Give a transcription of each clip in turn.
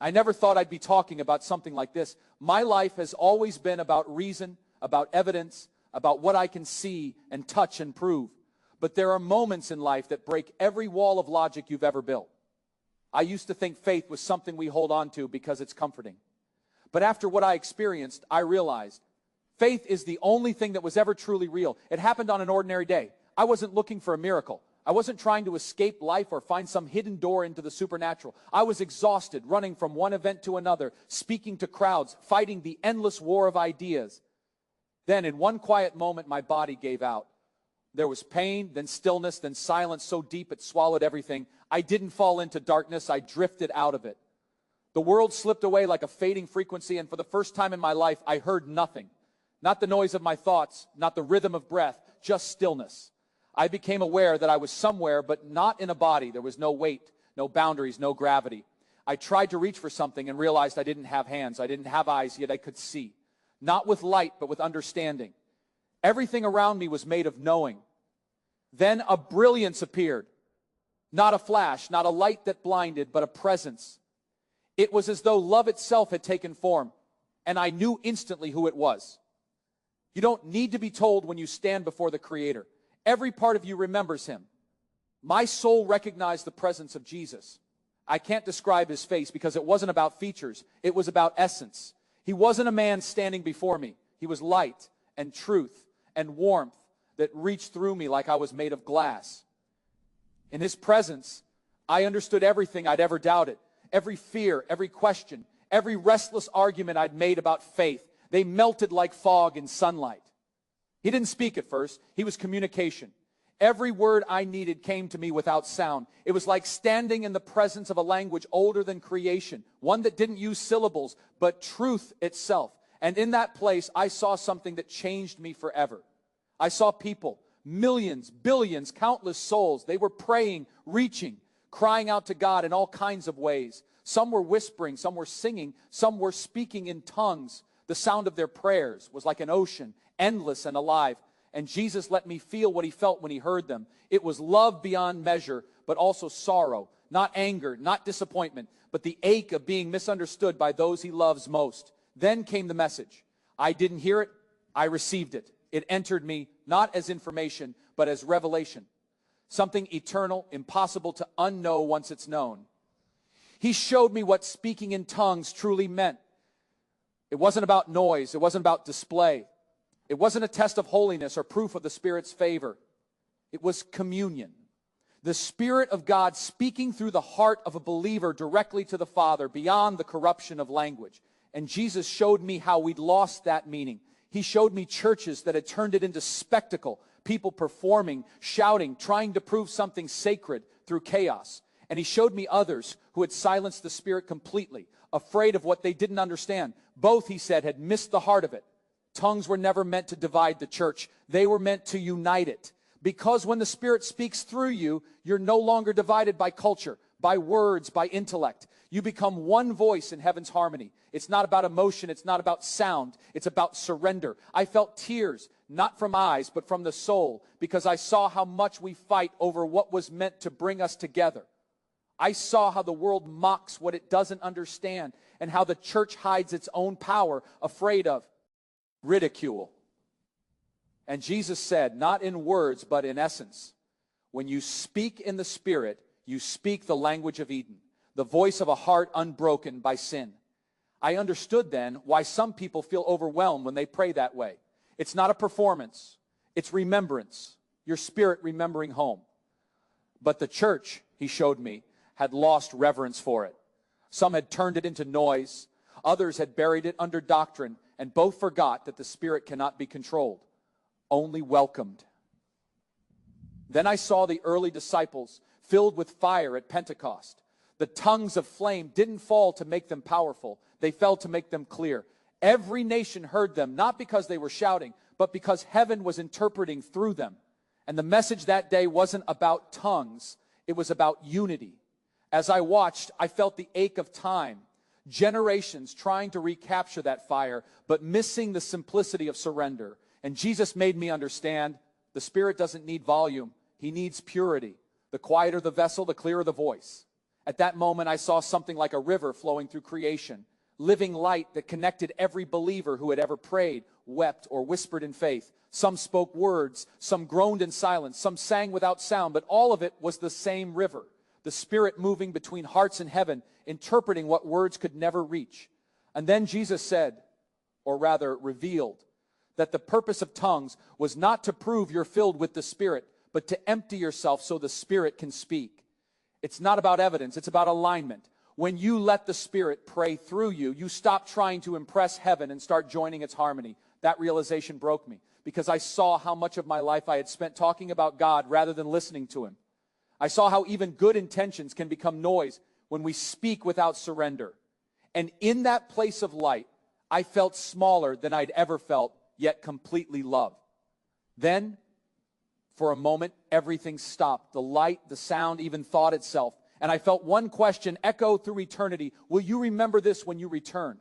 I never thought I'd be talking about something like this. My life has always been about reason, about evidence, about what I can see and touch and prove. But there are moments in life that break every wall of logic you've ever built. I used to think faith was something we hold on to because it's comforting. But after what I experienced, I realized faith is the only thing that was ever truly real. It happened on an ordinary day. I wasn't looking for a miracle. I wasn't trying to escape life or find some hidden door into the supernatural. I was exhausted, running from one event to another, speaking to crowds, fighting the endless war of ideas. Then in one quiet moment, my body gave out. There was pain, then stillness, then silence so deep it swallowed everything. I didn't fall into darkness. I drifted out of it. The world slipped away like a fading frequency, and for the first time in my life, I heard nothing. Not the noise of my thoughts, not the rhythm of breath, just stillness. I became aware that I was somewhere, but not in a body. There was no weight, no boundaries, no gravity. I tried to reach for something and realized I didn't have hands. I didn't have eyes, yet I could see. Not with light, but with understanding. Everything around me was made of knowing. Then a brilliance appeared. Not a flash, not a light that blinded, but a presence. It was as though love itself had taken form, and I knew instantly who it was. You don't need to be told when you stand before the Creator. Every part of you remembers Him. My soul recognized the presence of Jesus. I can't describe His face because it wasn't about features. It was about essence. He wasn't a man standing before me. He was light and truth and warmth that reached through me like I was made of glass. In His presence, I understood everything I'd ever doubted. Every fear, every question, every restless argument I'd made about faith. They melted like fog in sunlight. He didn't speak at first. He was communication. Every word I needed came to me without sound. It was like standing in the presence of a language older than creation, one that didn't use syllables, but truth itself. And in that place, I saw something that changed me forever. I saw people, millions, billions, countless souls. They were praying, reaching, crying out to God in all kinds of ways. Some were whispering, some were singing, some were speaking in tongues. The sound of their prayers was like an ocean, endless and alive. And Jesus let me feel what He felt when He heard them. It was love beyond measure, but also sorrow, not anger, not disappointment, but the ache of being misunderstood by those He loves most. Then came the message. I didn't hear it, I received it. It entered me not as information, but as revelation. Something eternal, impossible to unknow once it's known. He showed me what speaking in tongues truly meant. It wasn't about noise. It wasn't about display. It wasn't a test of holiness or proof of the Spirit's favor. It was communion. The Spirit of God speaking through the heart of a believer directly to the Father beyond the corruption of language. And Jesus showed me how we'd lost that meaning. He showed me churches that had turned it into spectacle, people performing, shouting, trying to prove something sacred through chaos. And He showed me others who had silenced the Spirit completely, afraid of what they didn't understand. Both, He said, had missed the heart of it. Tongues were never meant to divide the church. They were meant to unite it. Because when the Spirit speaks through you, you're no longer divided by culture, by words, by intellect. You become one voice in heaven's harmony. It's not about emotion. It's not about sound. It's about surrender. I felt tears, not from eyes, but from the soul, because I saw how much we fight over what was meant to bring us together. I saw how the world mocks what it doesn't understand and how the church hides its own power, afraid of ridicule. And Jesus said, not in words, but in essence, when you speak in the Spirit, you speak the language of Eden, the voice of a heart unbroken by sin. I understood then why some people feel overwhelmed when they pray that way. It's not a performance. It's remembrance, your spirit remembering home. But the church, He showed me, had lost reverence for it. Some had turned it into noise. Others had buried it under doctrine, and both forgot that the Spirit cannot be controlled, only welcomed. Then I saw the early disciples filled with fire at Pentecost. The tongues of flame didn't fall to make them powerful. They fell to make them clear. Every nation heard them, not because they were shouting, but because heaven was interpreting through them. And the message that day wasn't about tongues. It was about unity. As I watched, I felt the ache of time. Generations trying to recapture that fire, but missing the simplicity of surrender. And Jesus made me understand the Spirit doesn't need volume. He needs purity. The quieter the vessel, the clearer the voice. At that moment, I saw something like a river flowing through creation, living light that connected every believer who had ever prayed, wept, or whispered in faith. Some spoke words, some groaned in silence, some sang without sound, but all of it was the same river, the Spirit moving between hearts and heaven, interpreting what words could never reach. And then Jesus said, or rather revealed, that the purpose of tongues was not to prove you're filled with the Spirit, but to empty yourself so the Spirit can speak. It's not about evidence, it's about alignment. When you let the Spirit pray through you, you stop trying to impress heaven and start joining its harmony. That realization broke me because I saw how much of my life I had spent talking about God rather than listening to Him. I saw how even good intentions can become noise when we speak without surrender. And in that place of light, I felt smaller than I'd ever felt, yet completely loved. Then, for a moment, everything stopped. The light, the sound, even thought itself. And I felt one question echo through eternity. Will you remember this when you return?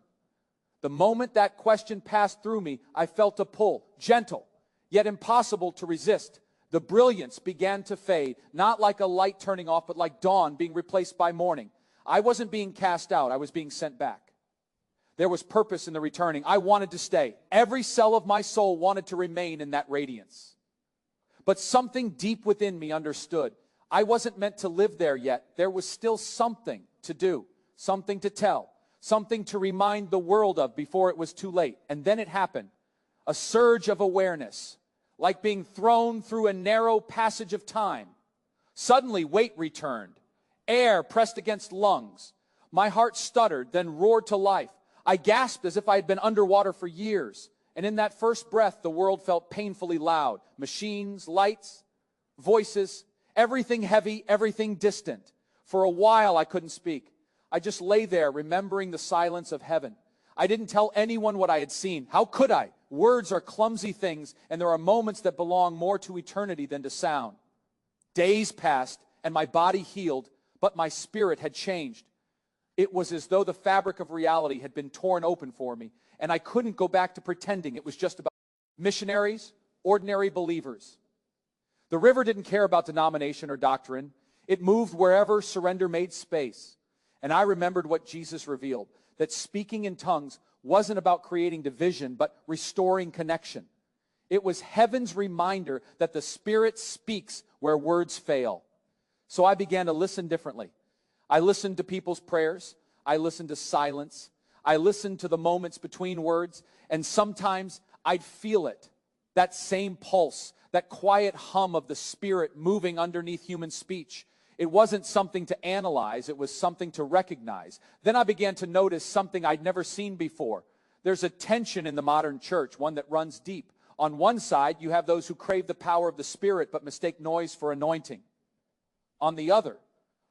The moment that question passed through me, I felt a pull, gentle, yet impossible to resist. The brilliance began to fade, not like a light turning off, but like dawn being replaced by morning. I wasn't being cast out, I was being sent back. There was purpose in the returning. I wanted to stay. Every cell of my soul wanted to remain in that radiance. But something deep within me understood. I wasn't meant to live there yet. There was still something to do, something to tell, something to remind the world of before it was too late. And then it happened. A surge of awareness, like being thrown through a narrow passage of time. Suddenly, weight returned. Air pressed against lungs. My heart stuttered, then roared to life. I gasped as if I had been underwater for years. And in that first breath, the world felt painfully loud. Machines, lights, voices, everything heavy, everything distant. For a while, I couldn't speak. I just lay there, remembering the silence of heaven. I didn't tell anyone what I had seen. How could I? Words are clumsy things, and there are moments that belong more to eternity than to sound. Days passed, and my body healed, but my spirit had changed. It was as though the fabric of reality had been torn open for me, and I couldn't go back to pretending it was just about missionaries, ordinary believers. The river didn't care about denomination or doctrine. It moved wherever surrender made space. And I remembered what Jesus revealed, that speaking in tongues wasn't about creating division, but restoring connection. It was heaven's reminder that the Spirit speaks where words fail. So I began to listen differently. I listened to people's prayers. I listened to silence. I listened to the moments between words, and sometimes I'd feel it, that same pulse, that quiet hum of the Spirit moving underneath human speech. It wasn't something to analyze, it was something to recognize. Then I began to notice something I'd never seen before. There's a tension in the modern church, one that runs deep. On one side, you have those who crave the power of the Spirit but mistake noise for anointing. On the other,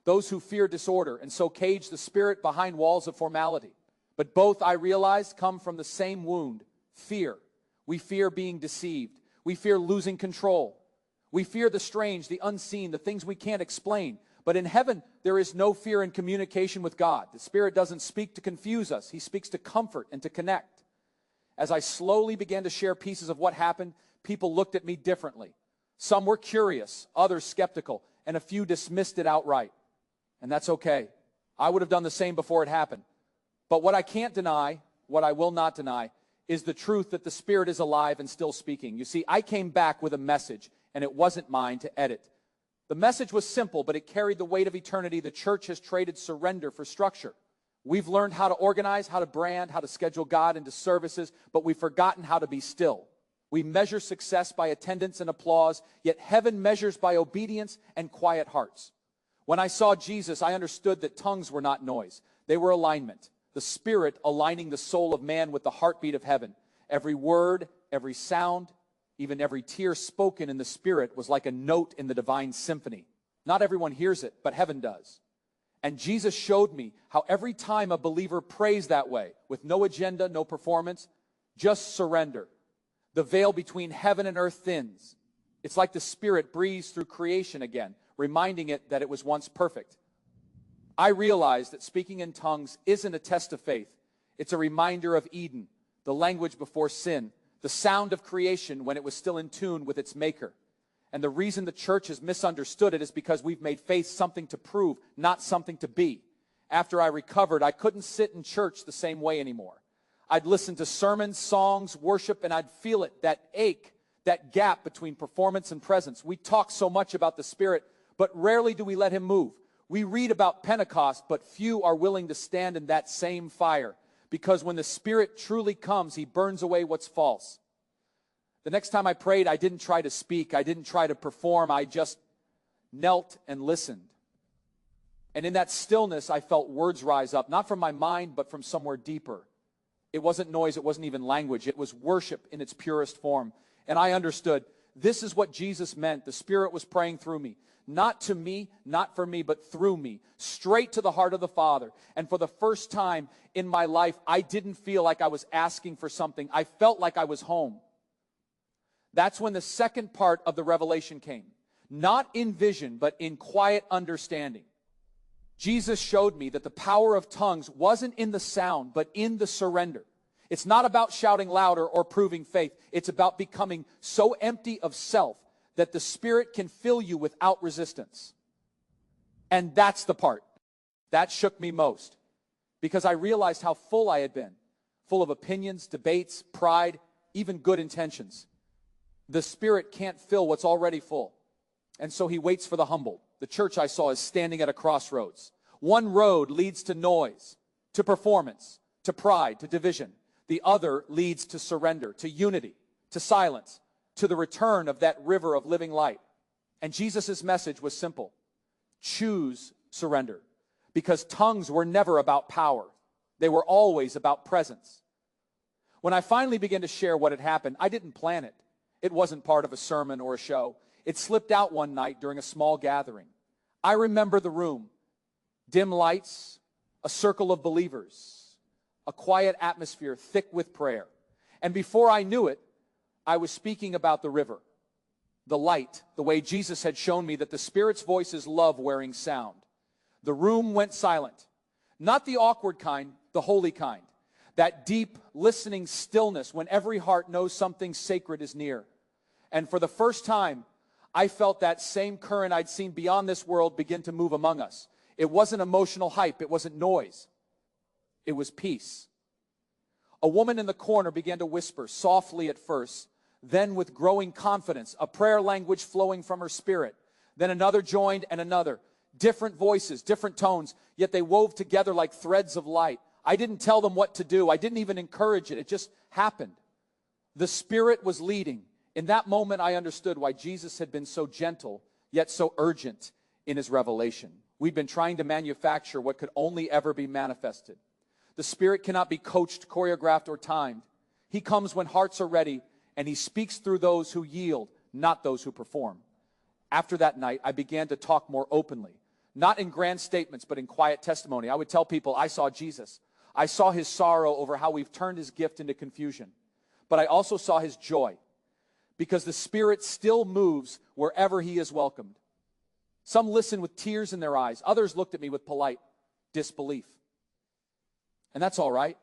those who fear disorder and so cage the Spirit behind walls of formality. But both, I realized, come from the same wound, fear. We fear being deceived. We fear losing control. We fear the strange, the unseen, the things we can't explain. But in heaven, there is no fear in communication with God. The Spirit doesn't speak to confuse us. He speaks to comfort and to connect. As I slowly began to share pieces of what happened, people looked at me differently. Some were curious, others skeptical, and a few dismissed it outright. And that's okay. I would have done the same before it happened. But what I can't deny, what I will not deny, is the truth that the Spirit is alive and still speaking. You see, I came back with a message, and it wasn't mine to edit. The message was simple, but it carried the weight of eternity. The church has traded surrender for structure. We've learned how to organize, how to brand, how to schedule God into services, but we've forgotten how to be still. We measure success by attendance and applause, yet heaven measures by obedience and quiet hearts. When I saw Jesus, I understood that tongues were not noise. They were alignment. The Spirit aligning the soul of man with the heartbeat of heaven. Every word, every sound, even every tear spoken in the Spirit was like a note in the divine symphony. Not everyone hears it, but heaven does. And Jesus showed me how every time a believer prays that way, with no agenda, no performance, just surrender, the veil between heaven and earth thins. It's like the Spirit breathes through creation again, reminding it that it was once perfect. I realized that speaking in tongues isn't a test of faith. It's a reminder of Eden, the language before sin, the sound of creation when it was still in tune with its maker. And the reason the church has misunderstood it is because we've made faith something to prove, not something to be. After I recovered, I couldn't sit in church the same way anymore. I'd listen to sermons, songs, worship, and I'd feel it, that ache, that gap between performance and presence. We talk so much about the Spirit, but rarely do we let him move. We read about Pentecost, but few are willing to stand in that same fire. Because when the Spirit truly comes, he burns away what's false. The next time I prayed, I didn't try to speak. I didn't try to perform. I just knelt and listened. And in that stillness, I felt words rise up, not from my mind, but from somewhere deeper. It wasn't noise. It wasn't even language. It was worship in its purest form. And I understood this is what Jesus meant. The Spirit was praying through me. Not to me, not for me, but through me. Straight to the heart of the Father. And for the first time in my life, I didn't feel like I was asking for something. I felt like I was home. That's when the second part of the revelation came. Not in vision, but in quiet understanding. Jesus showed me that the power of tongues wasn't in the sound, but in the surrender. It's not about shouting louder or proving faith. It's about becoming so empty of self that the Spirit can fill you without resistance. And that's the part that shook me most, because I realized how full I had been, full of opinions, debates, pride, even good intentions. The Spirit can't fill what's already full. And so he waits for the humble. The church I saw is standing at a crossroads. One road leads to noise, to performance, to pride, to division. The other leads to surrender, to unity, to silence, to the return of that river of living light. And Jesus' message was simple. Choose surrender. Because tongues were never about power. They were always about presence. When I finally began to share what had happened, I didn't plan it. It wasn't part of a sermon or a show. It slipped out one night during a small gathering. I remember the room. Dim lights, a circle of believers, a quiet atmosphere thick with prayer. And before I knew it, I was speaking about the river, the light, the way Jesus had shown me that the Spirit's voice is love wearing sound. The room went silent. Not the awkward kind, the holy kind. That deep, listening stillness when every heart knows something sacred is near. And for the first time, I felt that same current I'd seen beyond this world begin to move among us. It wasn't emotional hype. It wasn't noise. It was peace. A woman in the corner began to whisper, softly at first, then with growing confidence, a prayer language flowing from her spirit. Then another joined and another. Different voices, different tones, yet they wove together like threads of light. I didn't tell them what to do. I didn't even encourage it. It just happened. The Spirit was leading. In that moment, I understood why Jesus had been so gentle, yet so urgent in his revelation. We'd been trying to manufacture what could only ever be manifested. The Spirit cannot be coached, choreographed, or timed. He comes when hearts are ready, and he speaks through those who yield, not those who perform. After that night, I began to talk more openly, not in grand statements, but in quiet testimony. I would tell people, I saw Jesus. I saw his sorrow over how we've turned his gift into confusion. But I also saw his joy, because the Spirit still moves wherever he is welcomed. Some listened with tears in their eyes. Others looked at me with polite disbelief. And that's all right.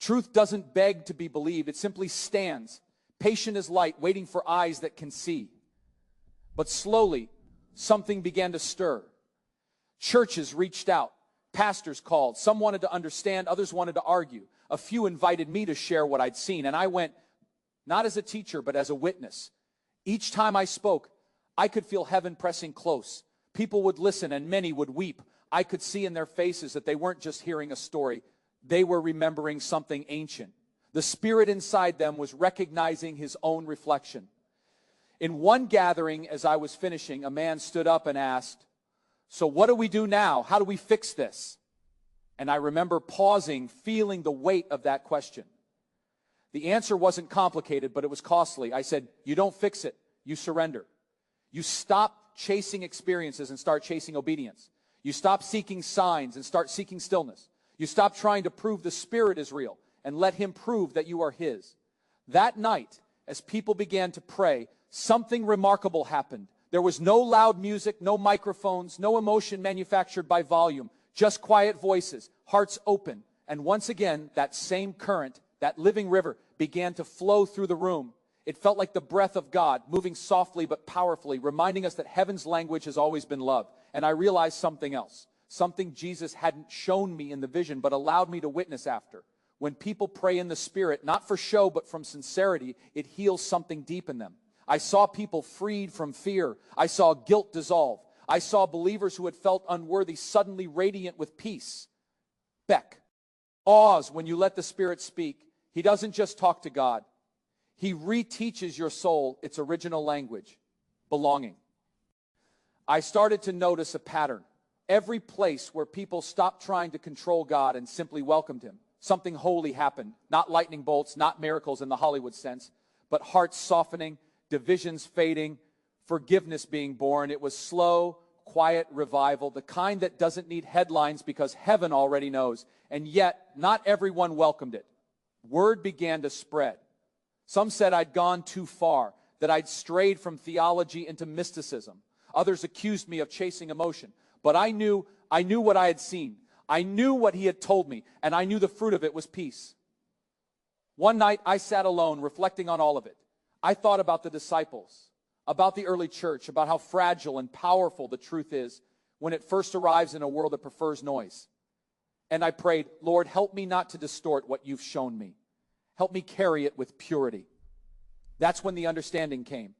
Truth doesn't beg to be believed. It simply stands, patient as light, waiting for eyes that can see. But slowly, something began to stir. Churches reached out. Pastors called. Some wanted to understand. Others wanted to argue. A few invited me to share what I'd seen. And I went, not as a teacher, but as a witness. Each time I spoke, I could feel heaven pressing close. People would listen and many would weep. I could see in their faces that they weren't just hearing a story. They were remembering something ancient. The Spirit inside them was recognizing his own reflection. In one gathering, as I was finishing, a man stood up and asked, "So what do we do now? How do we fix this?" And I remember pausing, feeling the weight of that question. The answer wasn't complicated, but it was costly. I said, you don't fix it, you surrender. You stop chasing experiences and start chasing obedience. You stop seeking signs and start seeking stillness. You stop trying to prove the Spirit is real and let him prove that you are his. That night, as people began to pray, something remarkable happened. There was no loud music, no microphones, no emotion manufactured by volume, just quiet voices, hearts open. And once again, that same current, that living river, began to flow through the room. It felt like the breath of God, moving softly but powerfully, reminding us that heaven's language has always been love. And I realized something else, something Jesus hadn't shown me in the vision, but allowed me to witness after. When people pray in the Spirit, not for show, but from sincerity, it heals something deep in them. I saw people freed from fear. I saw guilt dissolve. I saw believers who had felt unworthy suddenly radiant with peace. Beck, pause when you let the Spirit speak. He doesn't just talk to God. He reteaches your soul its original language, belonging. I started to notice a pattern. Every place where people stopped trying to control God and simply welcomed him, something holy happened. Not lightning bolts, not miracles in the Hollywood sense, but hearts softening, divisions fading, forgiveness being born. It was slow, quiet revival, the kind that doesn't need headlines because heaven already knows. And yet, not everyone welcomed it. Word began to spread. Some said I'd gone too far, that I'd strayed from theology into mysticism. Others accused me of chasing emotion. But I knew what I had seen. I knew what he had told me, and I knew the fruit of it was peace. One night, I sat alone, reflecting on all of it. I thought about the disciples, about the early church, about how fragile and powerful the truth is when it first arrives in a world that prefers noise. And I prayed, Lord, help me not to distort what you've shown me. Help me carry it with purity. That's when the understanding came.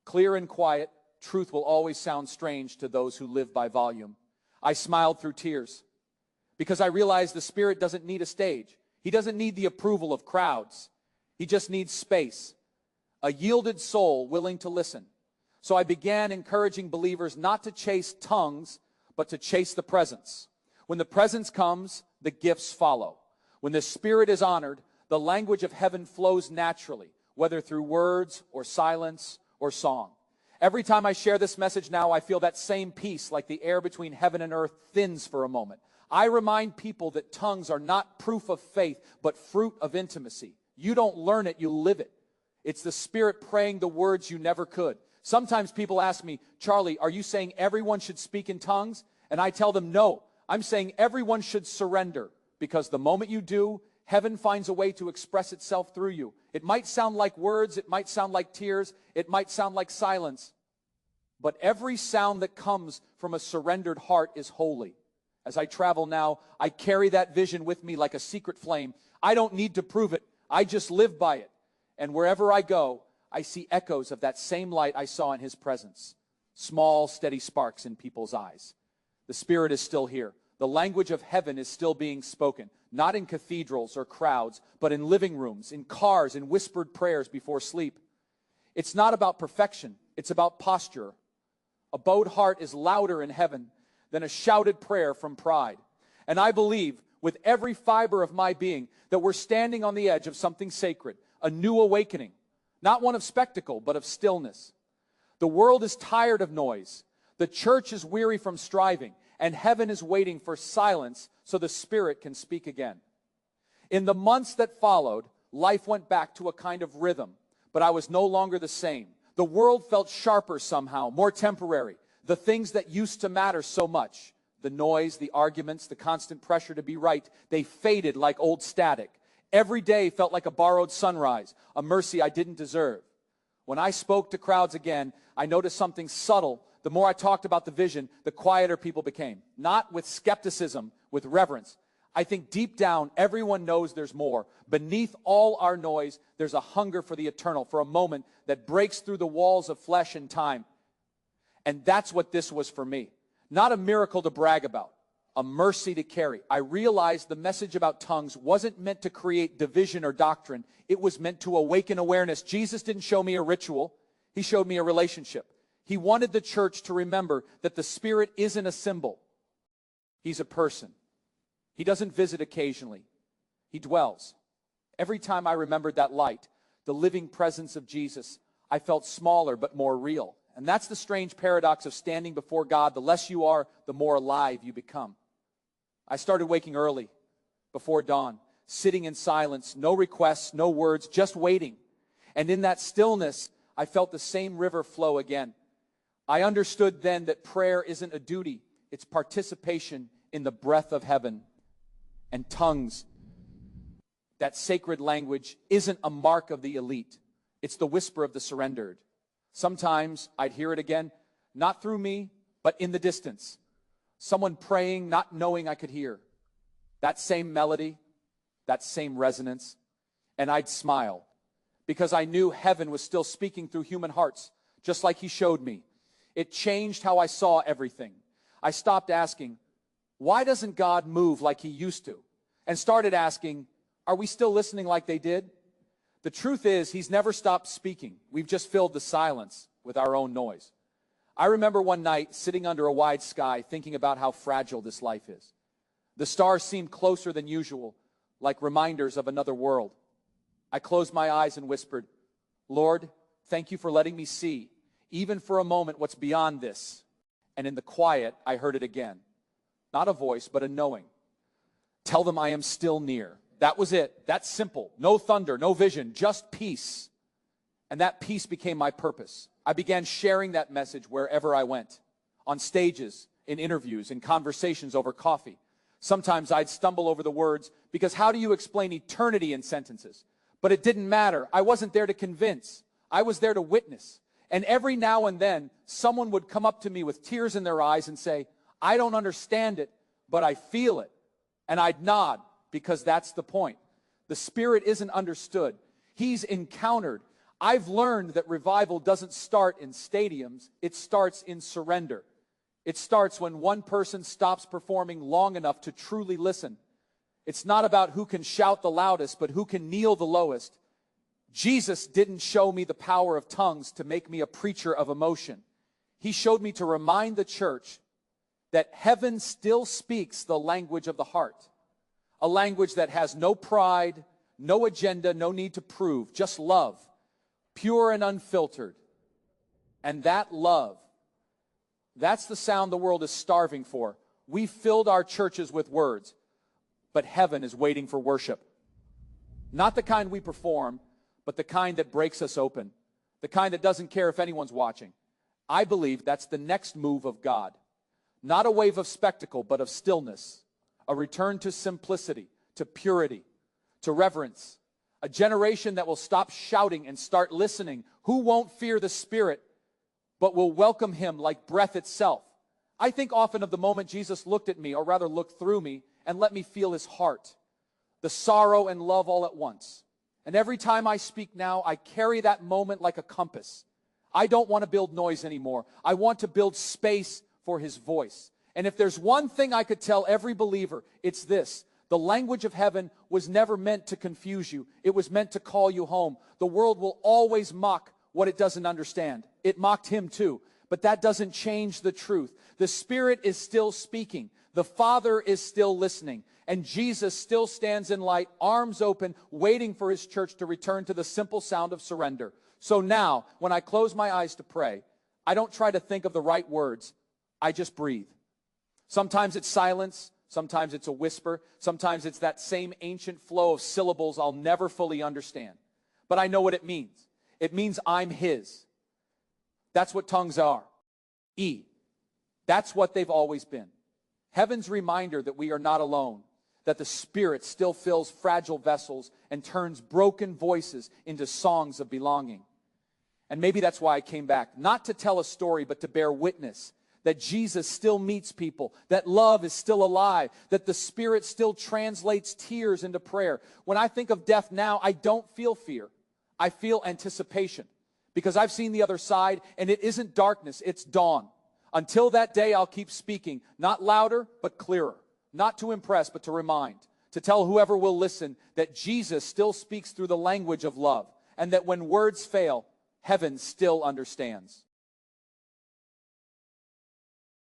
Clear and quiet, truth will always sound strange to those who live by volume. I smiled through tears because I realized the Spirit doesn't need a stage. He doesn't need the approval of crowds. He just needs space, a yielded soul willing to listen. So I began encouraging believers not to chase tongues, but to chase the presence. When the presence comes, the gifts follow. When the Spirit is honored, the language of heaven flows naturally, whether through words or silence or song. Every time I share this message now, I feel that same peace, like the air between heaven and earth thins for a moment. I remind people that tongues are not proof of faith, but fruit of intimacy. You don't learn it, you live it. It's the Spirit praying the words you never could. Sometimes people ask me, Charlie, are you saying everyone should speak in tongues? And I tell them, no, I'm saying everyone should surrender, because the moment you do, heaven finds a way to express itself through you. It might sound like words, it might sound like tears, it might sound like silence. But every sound that comes from a surrendered heart is holy. As I travel now, I carry that vision with me like a secret flame. I don't need to prove it. I just live by it. And wherever I go, I see echoes of that same light I saw in his presence. Small, steady sparks in people's eyes. The Spirit is still here. The language of heaven is still being spoken, not in cathedrals or crowds, but in living rooms, in cars, in whispered prayers before sleep. It's not about perfection. It's about posture. A bowed heart is louder in heaven than a shouted prayer from pride. And I believe with every fiber of my being that we're standing on the edge of something sacred, a new awakening, not one of spectacle, but of stillness. The world is tired of noise. The church is weary from striving, and heaven is waiting for silence so the Spirit can speak again. In the months that followed, life went back to a kind of rhythm, but I was no longer the same. The world felt sharper somehow, more temporary. The things that used to matter so much, the noise, the arguments, the constant pressure to be right, they faded like old static. Every day felt like a borrowed sunrise, a mercy I didn't deserve. When I spoke to crowds again, I noticed something subtle. The more I talked about the vision, the quieter people became. Not with skepticism, with reverence. I think deep down, everyone knows there's more. Beneath all our noise, there's a hunger for the eternal, for a moment that breaks through the walls of flesh and time. And that's what this was for me. Not a miracle to brag about, a mercy to carry. I realized the message about tongues wasn't meant to create division or doctrine. It was meant to awaken awareness. Jesus didn't show me a ritual. He showed me a relationship. He wanted the church to remember that the Spirit isn't a symbol. He's a person. He doesn't visit occasionally. He dwells. Every time I remembered that light, the living presence of Jesus, I felt smaller but more real. And that's the strange paradox of standing before God. The less you are, the more alive you become. I started waking early, before dawn, sitting in silence, no requests, no words, just waiting. And in that stillness, I felt the same river flow again. I understood then that prayer isn't a duty. It's participation in the breath of heaven. And tongues, that sacred language, isn't a mark of the elite. It's the whisper of the surrendered. Sometimes I'd hear it again, not through me, but in the distance. Someone praying, not knowing I could hear. That same melody, that same resonance. And I'd smile because I knew heaven was still speaking through human hearts, just like he showed me. It changed how I saw everything. I stopped asking, why doesn't God move like he used to? And started asking, are we still listening like they did? The truth is, he's never stopped speaking. We've just filled the silence with our own noise. I remember one night sitting under a wide sky thinking about how fragile this life is. The stars seemed closer than usual, like reminders of another world. I closed my eyes and whispered, Lord, thank you for letting me see, even for a moment, what's beyond this. And in the quiet, I heard it again. Not a voice, but a knowing. Tell them I am still near. That was it. That's simple. No thunder, no vision, just peace. And that peace became my purpose. I began sharing that message wherever I went, on stages, in interviews, in conversations over coffee. Sometimes I'd stumble over the words, because how do you explain eternity in sentences? But it didn't matter. I wasn't there to convince. I was there to witness. And every now and then, someone would come up to me with tears in their eyes and say, I don't understand it, but I feel it. And I'd nod, because that's the point. The Spirit isn't understood. He's encountered. I've learned that revival doesn't start in stadiums. It starts in surrender. It starts when one person stops performing long enough to truly listen. It's not about who can shout the loudest, but who can kneel the lowest. Jesus didn't show me the power of tongues to make me a preacher of emotion. He showed me to remind the church that heaven still speaks the language of the heart. A language that has no pride, no agenda, no need to prove, just love, pure and unfiltered. And that love, that's the sound the world is starving for. We filled our churches with words, but heaven is waiting for worship. Not the kind we perform, but the kind that breaks us open, the kind that doesn't care if anyone's watching. I believe that's the next move of God. Not a wave of spectacle, but of stillness, a return to simplicity, to purity, to reverence, a generation that will stop shouting and start listening, who won't fear the Spirit, but will welcome him like breath itself. I think often of the moment Jesus looked at me, or rather looked through me, and let me feel his heart, the sorrow and love all at once. And every time I speak now, I carry that moment like a compass. I don't want to build noise anymore. I want to build space for his voice. And if there's one thing I could tell every believer, it's this. The language of heaven was never meant to confuse you. It was meant to call you home. The world will always mock what it doesn't understand. It mocked him too. But that doesn't change the truth. The Spirit is still speaking. The Father is still listening. And Jesus still stands in light, arms open, waiting for his church to return to the simple sound of surrender. So now, when I close my eyes to pray, I don't try to think of the right words. I just breathe. Sometimes it's silence. Sometimes it's a whisper. Sometimes it's that same ancient flow of syllables I'll never fully understand. But I know what it means. It means I'm his. That's what tongues are. E. That's what they've always been. Heaven's reminder that we are not alone, that the Spirit still fills fragile vessels and turns broken voices into songs of belonging. And maybe that's why I came back, not to tell a story, but to bear witness that Jesus still meets people, that love is still alive, that the Spirit still translates tears into prayer. When I think of death now, I don't feel fear. I feel anticipation, because I've seen the other side, and it isn't darkness, it's dawn. Until that day, I'll keep speaking, not louder, but clearer, not to impress, but to remind, to tell whoever will listen that Jesus still speaks through the language of love, and that when words fail, heaven still understands.